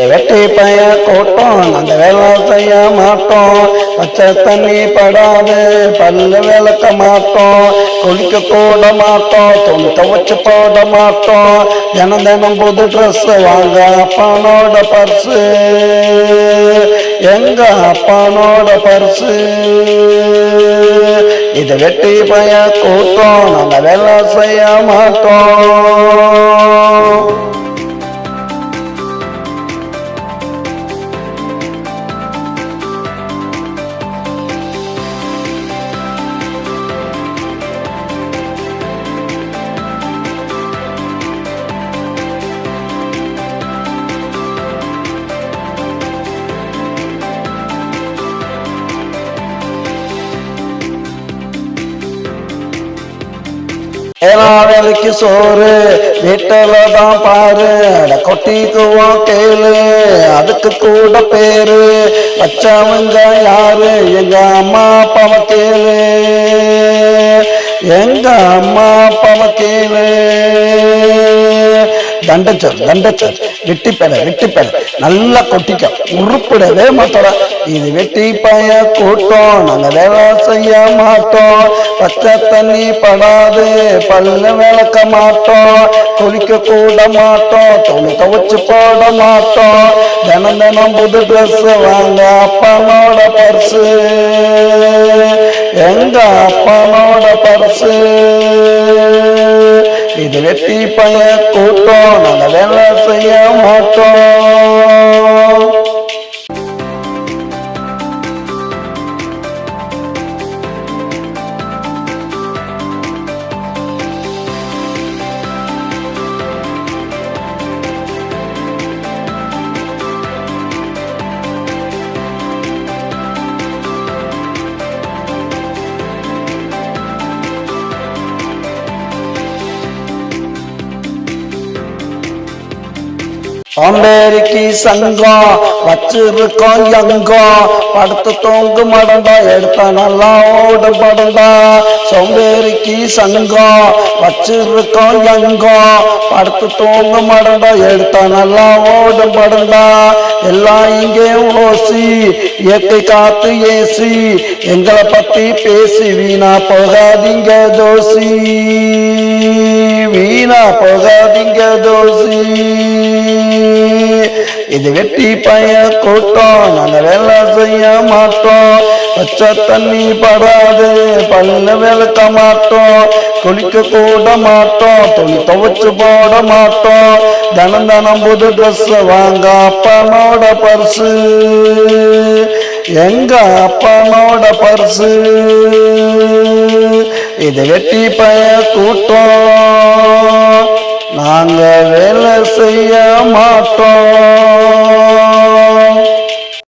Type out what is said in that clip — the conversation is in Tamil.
வெட்டி பைய கூட்டம் நாங்க வேலை செய்ய மாட்டோம். பச்சை தண்ணி படாது பல்லு விளக்க மாட்டோம். குளிக்க கூட மாட்டோம். துணி துவைச்சு போட மாட்டோம். தினம் தினம் புது ட்ரெஸ் வாங்க அப்பனோட பர்ஸு, எங்க அப்பனோட பர்ஸு. இது வெட்டி பைய கூட்டம் நாங்க வேலை செய்ய மாட்டோம். வேலைக்கு சோறு வீட்டில தான் பாரு, கொட்டிக்குவோம் கேளு அதுக்கு கூட பேரு. வச்சவங்க யாரு? எங்க அம்மா அப்பாவை கேளு, எங்க அம்மா அப்பாவை கேளு. தண்டச்சல் தண்டச்சல் வெட்டிப்பேட நல்லா கொட்டிக்க உருப்பிடவே மாட்டோட. இது வெட்டி பைய கூட்டம் நாங்க வேலை செய்ய மாட்டோம். பச்சை தண்ணி படாது பல்லு விளக்க மாட்டோம். குளிக்க கூட மாட்டோம். துணி துவைச்சு போட மாட்டோம். தினம் தினம் புது ட்ரெஸ் வாங்க அப்பனோட பர்ஸு, எங்க அப்பனோட பர்ஸு. இது வெட்டி பைய கூட்டம் நாங்க வேலை செய்ய மாட்டோம். சோம்பேறிக்கு சங்கம் வச்சிருக்கோம் எங்கம். படுத்து தூங்கு மடண்டா எடுத்தா நல்லா ஓடு படண்டா. சோம்பேறிக்கு சங்கம் வச்சிருக்கோம் எங்கம். படுத்து தூங்கு மடண்டா எடுத்தா நல்லா ஓடு படண்டா. எல்லாம் இங்கே ஓசி இயற்கை காத்து ஏசி. எங்களை பத்தி பேசி வீணா போகாதீங்க தோசி, வீணா போகாதீங்க தோசி. இது வெட்டி பைய கூட்டம் நாங்க வேலை செய்ய மாட்டோம். பச்சை தண்ணி படாது பல்லு விளக்க மாட்டோம். குளிக்க கூட மாட்டோம். துணி துவைச்சு போட மாட்டோம். தினம் தினம் புது ட்ரெஸ் வாங்க அப்பனோட பர்ஸு, எங்க அப்பனோட பர்ஸு. இது வெட்டி பைய கூட்டம் நாங்க வேலை செய்ய மாட்டோம்.